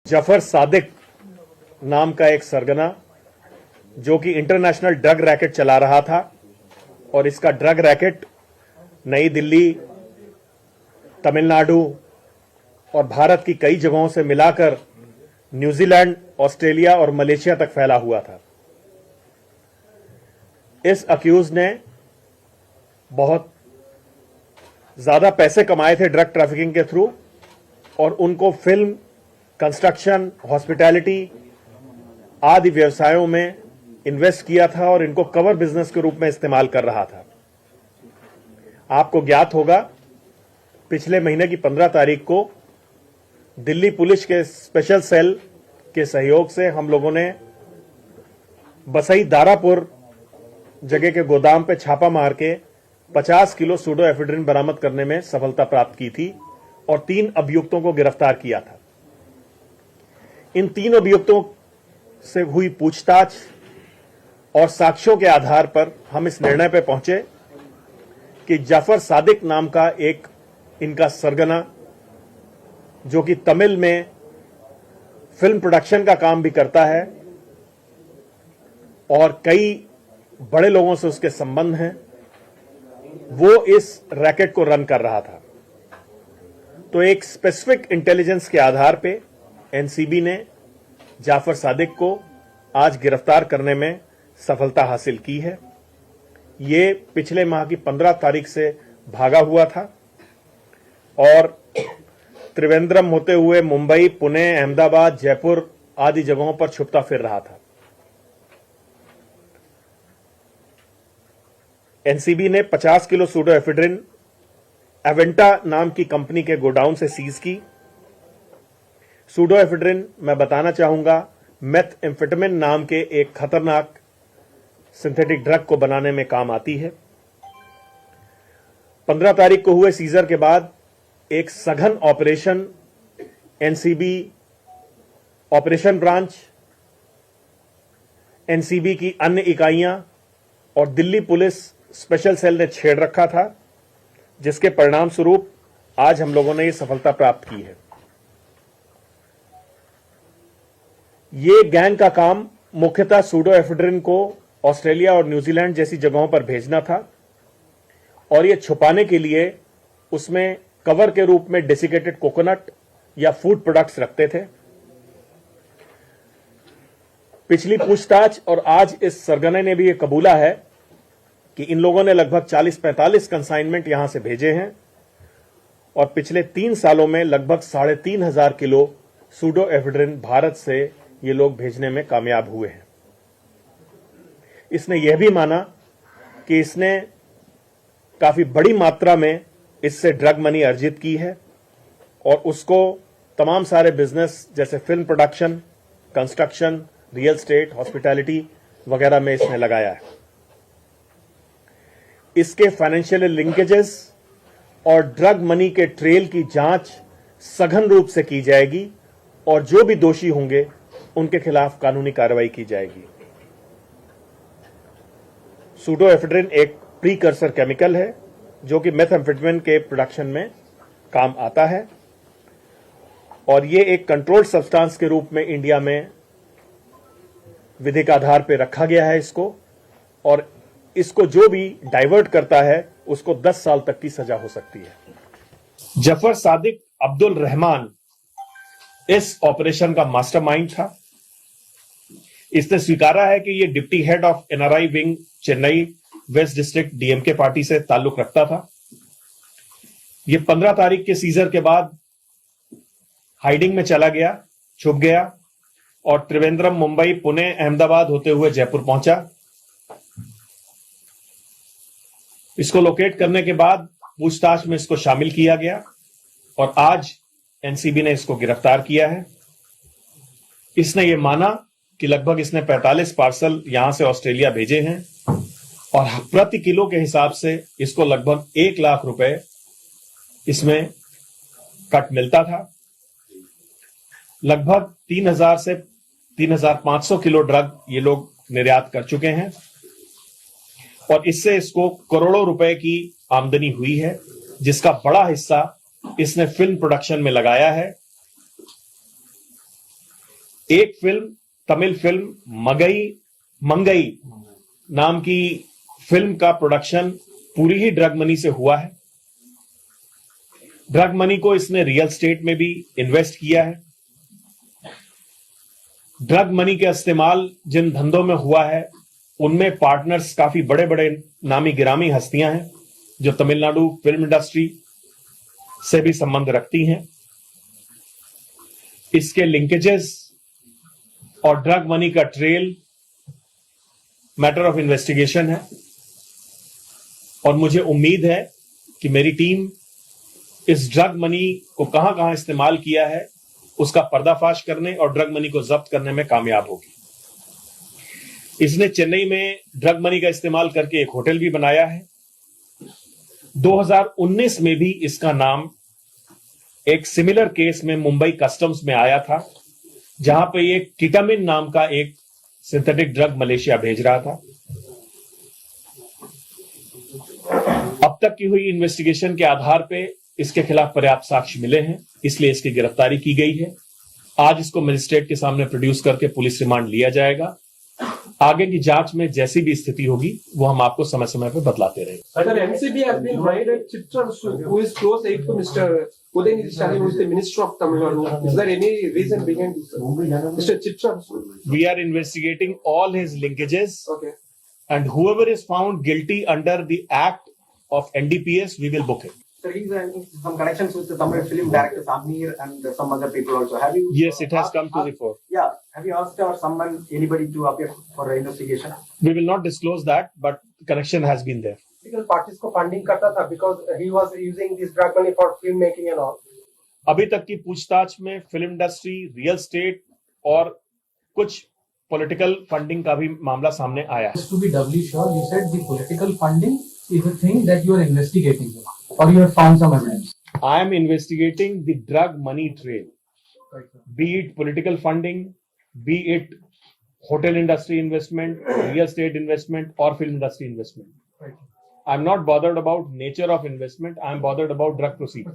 जफर सादिक नाम का एक सरगना जो कि इंटरनेशनल ड्रग रैकेट चला रहा था और इसका ड्रग रैकेट नई दिल्ली, तमिलनाडु और भारत की कई जगहों से मिलाकर न्यूजीलैंड, ऑस्ट्रेलिया और मलेशिया तक फैला हुआ था। इस अक्यूज ने बहुत ज्यादा पैसे कमाए थे ड्रग ट्रैफिकिंग के थ्रू और उनको फिल्म, कंस्ट्रक्शन, हॉस्पिटैलिटी आदि व्यवसायों में इन्वेस्ट किया था और इनको कवर बिजनेस के रूप में इस्तेमाल कर रहा था। आपको ज्ञात होगा, पिछले महीने की 15 तारीख को दिल्ली पुलिस के स्पेशल सेल के सहयोग से हम लोगों ने बसई दारापुर जगह के गोदाम पे छापा मार के 50 किलो सूडोएफेड्रिन बरामद करने में सफलता प्राप्त की थी और 3 अभियुक्तों को गिरफ्तार किया था। इन 3 अभियुक्तों से हुई पूछताछ और साक्ष्यों के आधार पर हम इस निर्णय पर पहुंचे कि जफर सादिक नाम का एक इनका सरगना, जो कि तमिल में फिल्म प्रोडक्शन का काम भी करता है और कई बड़े लोगों से उसके संबंध हैं, वो इस रैकेट को रन कर रहा था। तो एक स्पेसिफिक इंटेलिजेंस के आधार पे एनसीबी ने जाफर सादिक को आज गिरफ्तार करने में सफलता हासिल की है। ये पिछले माह की 15 तारीख से भागा हुआ था और त्रिवेंद्रम होते हुए मुंबई, पुणे, अहमदाबाद, जयपुर आदि जगहों पर छुपता फिर रहा था। एनसीबी ने 50 किलो सूडोएफेड्रिन एवेंटा नाम की कंपनी के गोडाउन से सीज की। सूडोएफेड्रिन, मैं बताना चाहूंगा, मेथएम्फेटामिन नाम के एक खतरनाक सिंथेटिक ड्रग को बनाने में काम आती है। 15 तारीख को हुए सीजर के बाद एक सघन operation NCB operation branch, NCB की अन्य इकाइयां और दिल्ली पुलिस स्पेशल सेल ने छेड़ रखा था, जिसके परिणाम स्वरूप आज हम लोगों ने यह सफलता प्राप्त की है। ये गैंग का काम मुख्यतः सूडोएफेड्रिन को ऑस्ट्रेलिया और न्यूजीलैंड जैसी जगहों पर भेजना था और यह छुपाने के लिए उसमें कवर के रूप में डेसिकेटेड कोकोनट या फूड प्रोडक्ट्स रखते थे। पिछली पूछताछ और आज इस सरगने ने भी यह कबूला है कि इन लोगों ने लगभग 40-45 कंसाइनमेंट यहां से भेजे हैं और पिछले 3 सालों में लगभग 3,500 किलो सूडोएफेड्रिन भारत से ये लोग भेजने में कामयाब हुए हैं। इसने यह भी माना कि इसने काफी बड़ी मात्रा में इससे ड्रग मनी अर्जित की है और उसको तमाम सारे बिजनेस जैसे film production, construction, real estate, hospitality वगैरह में इसने लगाया है। इसके फाइनेंशियल लिंकेजेस और ड्रग मनी के ट्रेल की जांच सघन रूप से की जाएगी और जो भी दोषी होंगे उनके खिलाफ कानूनी कार्रवाई की जाएगी। सूडोएफेड्रिन एक प्रीकर्सर केमिकल है जो कि मेथएम्फेटामिन के प्रोडक्शन में काम आता है और यह एक कंट्रोल्ड सब्सटेंस के रूप में इंडिया में विधिक आधार पर रखा गया है इसको, और इसको जो भी डाइवर्ट करता है उसको 10 साल तक की सजा हो सकती है। जफर सादिक अब्दुल रहमान इस ऑपरेशन का मास्टरमाइंड था। इसने स्वीकारा है कि यह deputy head of NRI wing Chennai waste district DMK party से ताल्लुक रखता था। यह 15 तारीख के सीजर के बाद हाइडिंग में चला गया, छुप गया और त्रिवेंद्रम, मुंबई, पुणे, अहमदाबाद होते हुए जयपुर पहुंचा। इसको लोकेट करने के बाद पूछताछ में इसको शामिल किया गया और आज एनसीबी ने इसको गिरफ्तार किया है। इसने यह माना कि लगभग इसने 45 पार्सल यहां से ऑस्ट्रेलिया भेजे हैं और प्रति किलो के हिसाब से इसको लगभग 1 लाख रुपए इसमें कट मिलता था। लगभग 3,000 से 3,500 किलो ड्रग ये लोग निर्यात कर चुके हैं और इससे इसको करोड़ों रुपए की आमदनी हुई है, जिसका बड़ा हिस्सा इसने फिल्म प्रोडक्शन में लगाया है एक फिल्म, तमिल फिल्म मंगई नाम की फिल्म का प्रोडक्शन पूरी ही ड्रग मनी से हुआ है। ड्रग मनी को इसने रियल स्टेट में भी इन्वेस्ट किया है। ड्रग मनी का इस्तेमाल जिन धंधों में हुआ है उनमें पार्टनर्स काफी बड़े बड़े नामी गिरामी हस्तियां हैं जो तमिलनाडु फिल्म इंडस्ट्री से भी संबंध रखती हैं। इसके लिंकेजेस और ड्रग मनी का ट्रेल मैटर ऑफ इन्वेस्टिगेशन है और मुझे उम्मीद है कि मेरी टीम इस ड्रग मनी को कहां कहां इस्तेमाल किया है उसका पर्दाफाश करने और ड्रग मनी को जब्त करने में कामयाब होगी। इसने चेन्नई में ड्रग मनी का इस्तेमाल करके एक होटल भी बनाया है। 2019 में भी इसका नाम एक सिमिलर केस में मुंबई कस्टम्स में आया था जहां पे एक कीटामिन नाम का एक सिंथेटिक ड्रग मलेशिया भेज रहा था। अब तक की हुई इन्वेस्टिगेशन के आधार पे इसके खिलाफ पर्याप्त साक्ष्य मिले हैं, इसलिए इसकी गिरफ्तारी की गई है। आज इसको मजिस्ट्रेट के सामने प्रोड्यूस करके पुलिस रिमांड लिया जाएगा। आगे की जांच में जैसी भी स्थिति होगी वो हम आपको समय समय पर बतलाते रहेंगे। Sir, MCB has been raided Chitransu, who is close aide to Mr. Udayanidhi Stalin, who is the Minister of Tamil Nadu. Is there any reason behind this, sir? Mr. Chitransu. We are investigating all his linkages, Okay. and whoever is found guilty under the act of NDPS, we will book him. Sir, he's having some connections with the Tamil film director Samir and some other people also. Have you? Yes, it has come to the fore. Yeah. Have you asked or anybody to appear for an investigation? We will not disclose that, but connection has been there. Political parties को funding करता था because he was using this drug money for film making and all. अभी तक की पूछताछ में film industry, real estate और कुछ पॉलिटिकल फंडिंग का भी मामला सामने आया है। Just to be doubly sure, you said the political funding is a thing that you are investigating, or you have found some evidence. I am investigating the drug money trail, be it political funding, be it hotel industry investment, real estate investment, or film industry investment. I'm not bothered about nature of investment. I'm bothered about drug proceeds.